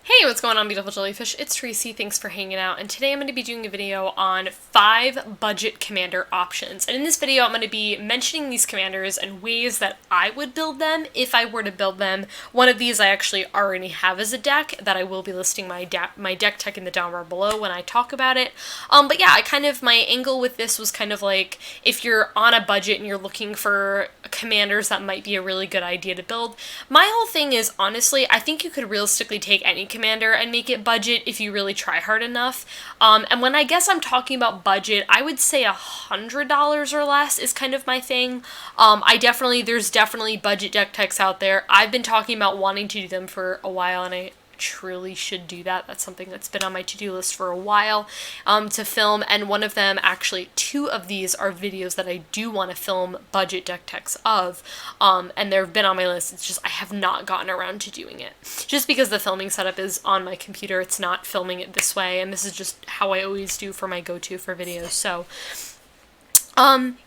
Hey, what's going on, beautiful jellyfish? It's Tracy, thanks for hanging out, and today I'm going to be doing a video on 5 budget commander options. And in this video, I'm going to be mentioning these commanders and ways that I would build them if I were to build them. One of these I actually already have as a deck that I will be listing my deck tech in the down bar below when I talk about it. But yeah, my angle with this was kind of like, if you're on a budget and you're looking for commanders that might be a really good idea to build. My whole thing is, honestly, I think you could realistically take any commander and make it budget if you really try hard enough. And when I guess I'm talking about budget, I would say $100 or less is kind of my thing. There's definitely budget deck techs out there. I've been talking about wanting to do them for a while, and I truly should do that. That's something that's been on my to-do list for a while to film, and one of them, actually 2 of these, are videos that I do want to film budget deck techs of, and they've been on my list. It's just I have not gotten around to doing it, just because the filming setup is on my computer. It's not filming it this way, and this is just how I always do for my go-to for videos. So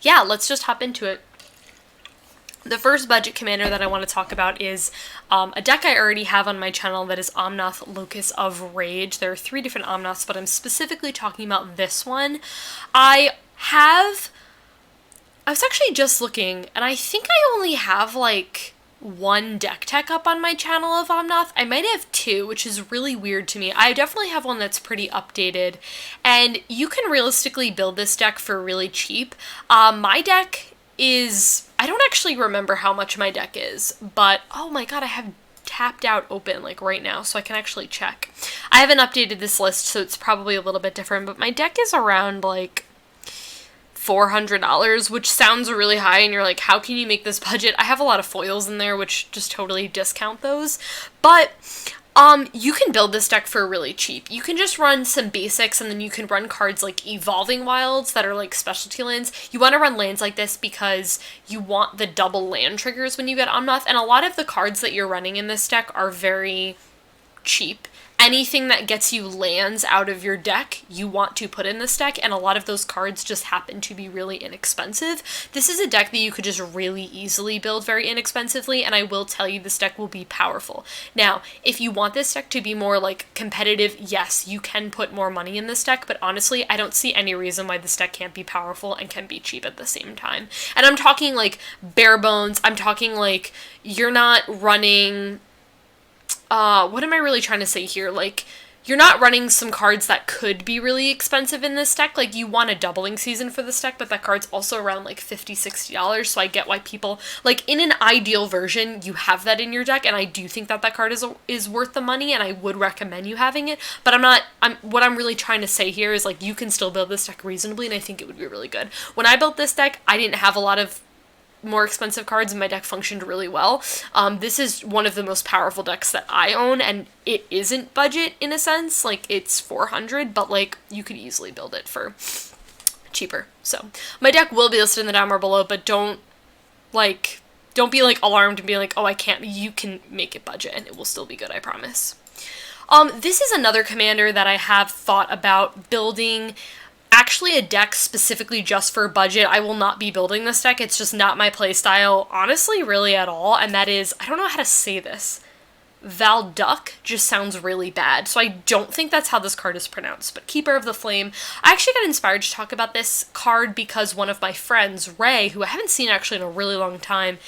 yeah, let's just hop into it. The first budget commander that I want to talk about is a deck I already have on my channel that is Omnath, Locus of Rage. There are 3 different Omnaths, but I'm specifically talking about this one. I was actually just looking, and I think I only have like 1 deck tech up on my channel of Omnath. I might have 2, which is really weird to me. I definitely have one that's pretty updated, and you can realistically build this deck for really cheap. My deck is, I don't actually remember how much my deck is, but oh my god, I have Tapped Out open like right now, so I can actually check. I haven't updated this list, so it's probably a little bit different, but my deck is around like $400, which sounds really high, and you're like, how can you make this budget? I have a lot of foils in there, which just totally discount those, but you can build this deck for really cheap. You can just run some basics, and then you can run cards like Evolving Wilds that are like specialty lands. You want to run lands like this because you want the double land triggers when you get Omnath, and a lot of the cards that you're running in this deck are very cheap. Anything that gets you lands out of your deck, you want to put in this deck, and a lot of those cards just happen to be really inexpensive. This is a deck that you could just really easily build very inexpensively, and I will tell you this deck will be powerful. Now, if you want this deck to be more like competitive, yes, you can put more money in this deck, but honestly, I don't see any reason why this deck can't be powerful and can be cheap at the same time. And I'm talking like bare bones, I'm talking like you're not running... what am I really trying to say here? Like, you're not running some cards that could be really expensive in this deck. Like, you want a doubling season for this deck, but that card's also around like $50, $60, so I get why people, like, in an ideal version, you have that in your deck, and I do think that that card is worth the money, and I would recommend you having it, but what I'm really trying to say here is, like, you can still build this deck reasonably, and I think it would be really good. When I built this deck, I didn't have a lot of more expensive cards, and my deck functioned really well. This is one of the most powerful decks that I own, and it isn't budget in a sense. Like, it's $400, but like, you could easily build it for cheaper. So my deck will be listed in the down bar below, but don't be like alarmed and be like, oh, I can't. You can make it budget and it will still be good, I promise. This is another commander that I have thought about building. Actually, a deck specifically just for budget. I will not be building this deck. It's just not my playstyle, honestly, really at all. And that is, I don't know how to say this. Valduk just sounds really bad, so I don't think that's how this card is pronounced, but Keeper of the Flame. I actually got inspired to talk about this card because one of my friends, Ray, who I haven't seen actually in a really long time,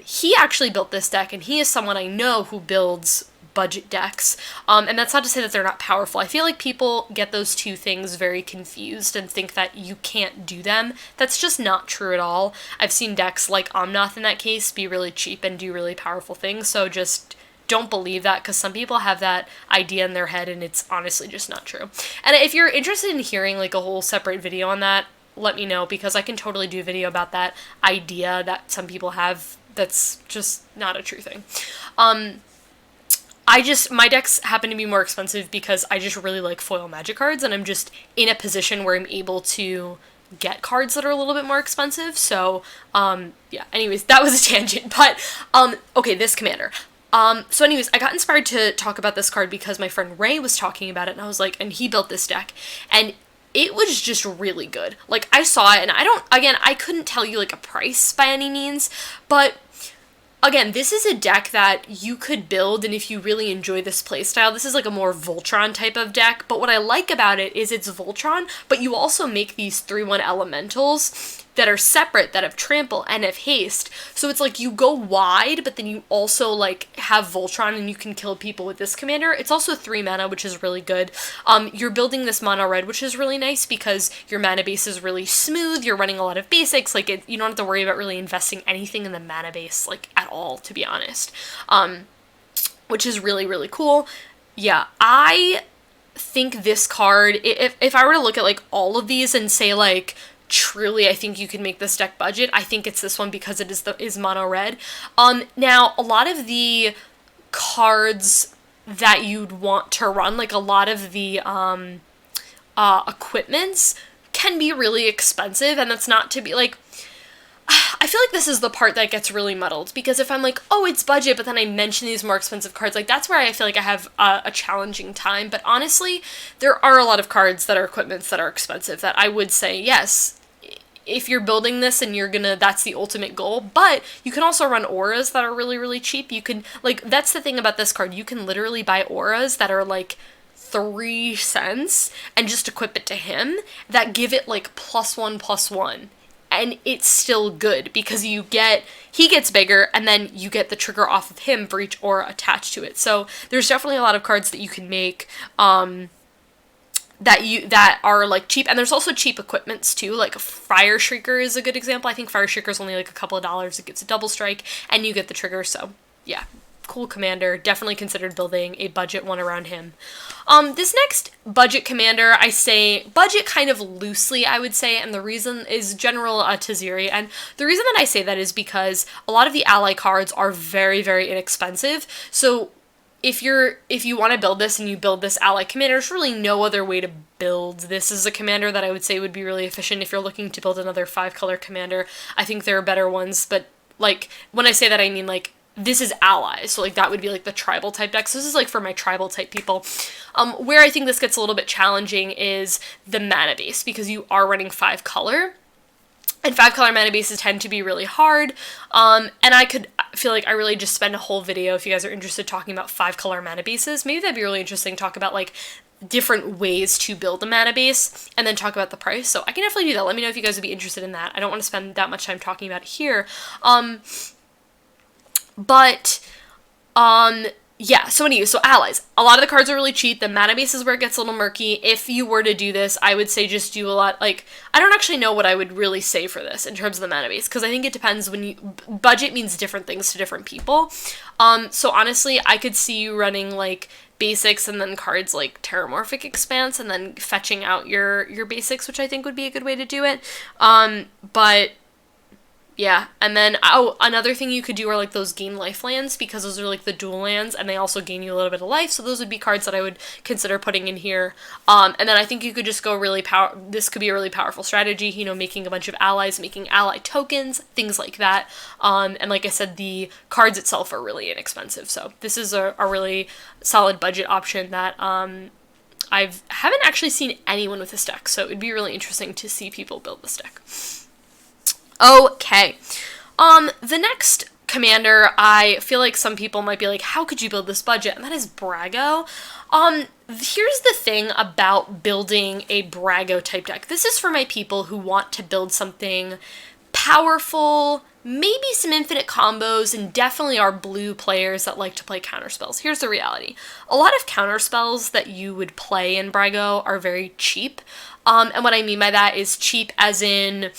he actually built this deck, and he is someone I know who builds budget decks, and that's not to say that they're not powerful. I feel like people get those 2 things very confused and think that you can't do them. That's just not true at all. I've seen decks like Omnath in that case be really cheap and do really powerful things, so just don't believe that, because some people have that idea in their head and it's honestly just not true. And if you're interested in hearing like a whole separate video on that, let me know, because I can totally do a video about that idea that some people have that's just not a true thing. My decks happen to be more expensive because I just really like foil magic cards, and I'm just in a position where I'm able to get cards that are a little bit more expensive, so, yeah, anyways, that was a tangent, but, okay, this commander. So anyways, I got inspired to talk about this card because my friend Ray was talking about it, and I was like, and he built this deck, and it was just really good. Like, I saw it, and I couldn't tell you, like, a price by any means, but again, this is a deck that you could build, and if you really enjoy this playstyle, this is like a more Voltron type of deck, but what I like about it is it's Voltron, but you also make these 3/1 elementals that are separate, that have trample and have haste, so it's like you go wide, but then you also like have Voltron and you can kill people with this commander. It's also 3 mana, which is really good. You're building this mono red, which is really nice because your mana base is really smooth, you're running a lot of basics, like you don't have to worry about really investing anything in the mana base, like at all, to be honest, which is really, really cool. Yeah, I think this card, if I were to look at like all of these and say like, truly, I think you can make this deck budget, I think it's this one because it is mono red. Now, a lot of the cards that you'd want to run, like a lot of the equipments can be really expensive, and that's not to be like, I feel like this is the part that gets really muddled, because if I'm like, oh, it's budget, but then I mention these more expensive cards, like, that's where I feel like I have a challenging time. But honestly, there are a lot of cards that are equipments that are expensive that I would say, yes, if you're building this and that's the ultimate goal. But you can also run auras that are really, really cheap. You can, like, that's the thing about this card, you can literally buy auras that are like 3 cents and just equip it to him that give it like +1/+1. And it's still good because he gets bigger and then you get the trigger off of him for each aura attached to it. So there's definitely a lot of cards that you can make that are like cheap, and there's also cheap equipments too, like Fire Shrieker is a good example. I think Fire Shrieker is only like a couple of dollars, it gets a double strike, and you get the trigger, so yeah, cool commander, definitely considered building a budget one around him. This next budget commander, I say budget kind of loosely, I would say, and the reason is General Tazri, and the reason that I say that is because a lot of the ally cards are very, very inexpensive, so if you want to build this and you build this ally commander, there's really no other way to build this as a commander that I would say would be really efficient if you're looking to build another 5-color commander. I think there are better ones, but like when I say that, I mean like this is allies, so like that would be like the tribal type deck. So this is like for my tribal type people. Where I think this gets a little bit challenging is the mana base, because you are running 5-color. And 5-color mana bases tend to be really hard, and I feel like I really just spend a whole video, if you guys are interested, talking about 5-color mana bases. Maybe that'd be really interesting to talk about, like, different ways to build a mana base, and then talk about the price. So I can definitely do that. Let me know if you guys would be interested in that. I don't want to spend that much time talking about it here. Yeah, so anyway, so allies. A lot of the cards are really cheap. The mana base is where it gets a little murky. If you were to do this, I would say just do a lot, like, I don't actually know what I would really say for this in terms of the mana base, because I think it depends budget means different things to different people. So honestly, I could see you running, like, basics and then cards like Terramorphic Expanse and then fetching out your basics, which I think would be a good way to do it. But yeah, and then, another thing you could do are, like, those gain life lands, because those are, like, the dual lands, and they also gain you a little bit of life, so those would be cards that I would consider putting in here. And then I think you could just go this could be a really powerful strategy, you know, making a bunch of allies, making ally tokens, things like that. And like I said, the cards itself are really inexpensive, so this is a really solid budget option that, I haven't actually seen anyone with this deck, so it'd be really interesting to see people build this deck. Okay, the next commander, I feel like some people might be like, how could you build this budget? And that is Brago. Here's the thing about building a Brago type deck. This is for my people who want to build something powerful, maybe some infinite combos, and definitely are blue players that like to play counterspells. Here's the reality. A lot of counterspells that you would play in Brago are very cheap. And what I mean by that is cheap as in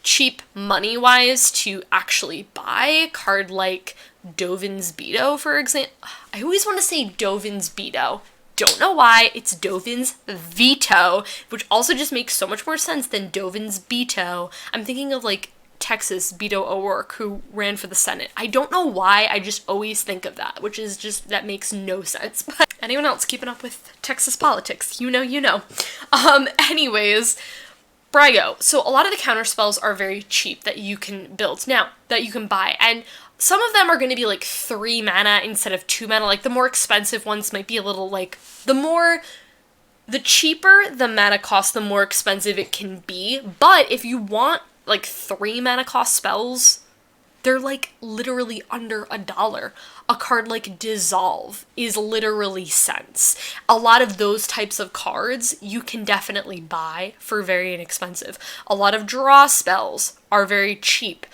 cheap money-wise to actually buy. A card like Dovin's Beto, for example. I always want to say Dovin's Beto. Don't know why. It's Dovin's Veto, which also just makes so much more sense than Dovin's Beto. I'm thinking of, like, Texas Beto O'Rourke, who ran for the Senate. I don't know why, I just always think of that, which is just, that makes no sense. But anyone else keeping up with Texas politics, you know. Anyways, Brago. So a lot of the counter spells are very cheap that you can build now, that you can buy, and some of them are going to be like 3 mana instead of 2 mana. Like the more expensive ones might be a little like, the cheaper the mana cost, the more expensive it can be. But if you want like 3 mana cost spells, they're like literally under $1. A card like Dissolve is literally cents. A lot of those types of cards you can definitely buy for very inexpensive. A lot of draw spells are very cheap.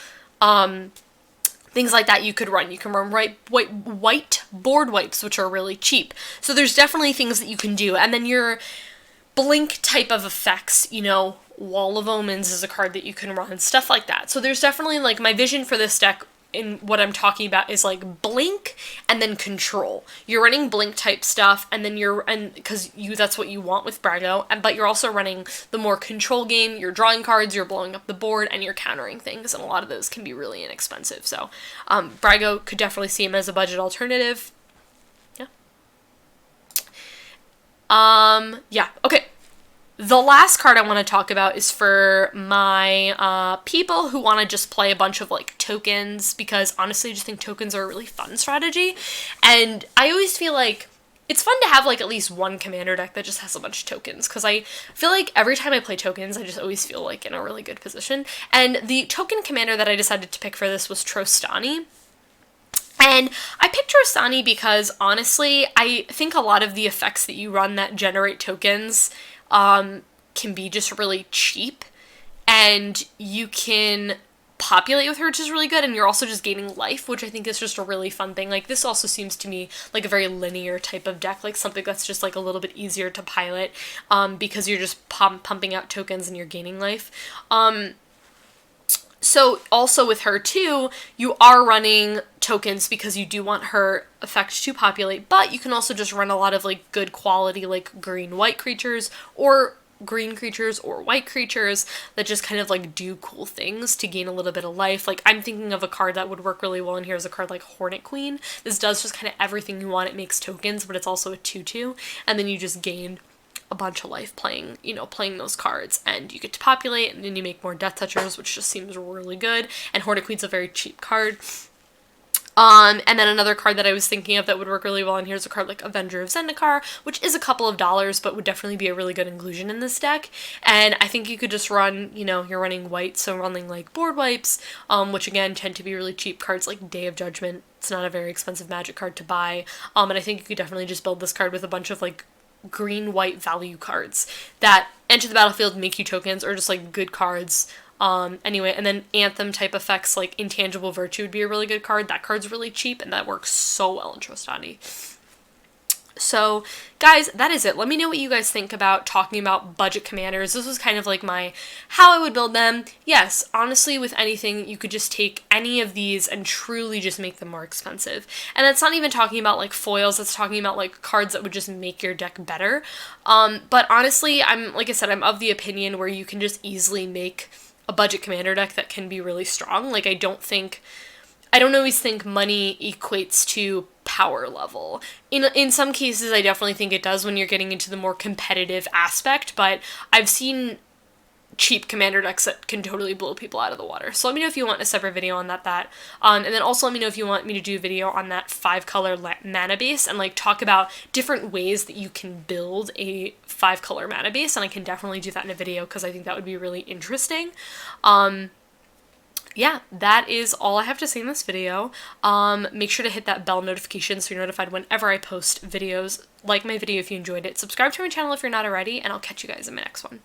Things like that you could run. You can run white board wipes, which are really cheap. So there's definitely things that you can do. And then your blink type of effects, you know, Wall of Omens is a card that you can run, stuff like that. So there's definitely, like, my vision for this deck in what I'm talking about is like blink and then control. You're running blink type stuff, and then because that's what you want with Brago, but you're also running the more control game. You're drawing cards, you're blowing up the board, and you're countering things, and a lot of those can be really inexpensive. So Brago could definitely see him as a budget alternative. Yeah. Okay. The last card I want to talk about is for my people who want to just play a bunch of like tokens, because honestly I just think tokens are a really fun strategy, and I always feel like it's fun to have like at least one commander deck that just has a bunch of tokens, because I feel like every time I play tokens I just always feel like in a really good position. And the token commander that I decided to pick for this was Trostani. And I picked Trostani because honestly I think a lot of the effects that you run that generate tokens can be just really cheap, and you can populate with her, which is really good, and you're also just gaining life, which I think is just a really fun thing. Like, this also seems to me like a very linear type of deck, like something that's just like a little bit easier to pilot, because you're just pumping out tokens and you're gaining life. So also with her too, you are running tokens because you do want her effect to populate, but you can also just run a lot of like good quality like green-white creatures, or green creatures or white creatures that just kind of like do cool things to gain a little bit of life. Like, I'm thinking of a card that would work really well in here is a card like Hornet Queen. This does just kind of everything you want. It makes tokens, but it's also a 2/2, and then you just gain a bunch of life playing those cards, and you get to populate, and then you make more Death Touchers, which just seems really good. And Hornet Queen's a very cheap card. And then another card that I was thinking of that would work really well in here is a card like Avenger of Zendikar, which is a couple of dollars, but would definitely be a really good inclusion in this deck. And I think you could just run, you're running white, so running like board wipes, which again tend to be really cheap cards like Day of Judgment. It's not a very expensive Magic card to buy. And I think you could definitely just build this card with a bunch of like green-white value cards that enter the battlefield, make you tokens, or just like good cards. Anyway, and then Anthem type effects like Intangible Virtue would be a really good card. That card's really cheap, and that works so well in Trostani. So, guys, that is it. Let me know what you guys think about talking about budget commanders. This was kind of like how I would build them. Yes, honestly, with anything, you could just take any of these and truly just make them more expensive. And that's not even talking about, like, foils. That's talking about, like, cards that would just make your deck better. But honestly, like I said, I'm of the opinion where you can just easily make a budget commander deck that can be really strong. Like, I don't always think money equates to power level. In some cases, I definitely think it does when you're getting into the more competitive aspect, but I've seen cheap commander decks that can totally blow people out of the water. So let me know if you want a separate video on that. And then also let me know if you want me to do a video on that 5-color mana base and like talk about different ways that you can build a 5-color mana base, and I can definitely do that in a video because I think that would be really interesting. Yeah, that is all I have to say in this video. Make sure to hit that bell notification so you're notified whenever I post videos. Like my video if you enjoyed it. Subscribe to my channel if you're not already, and I'll catch you guys in my next one.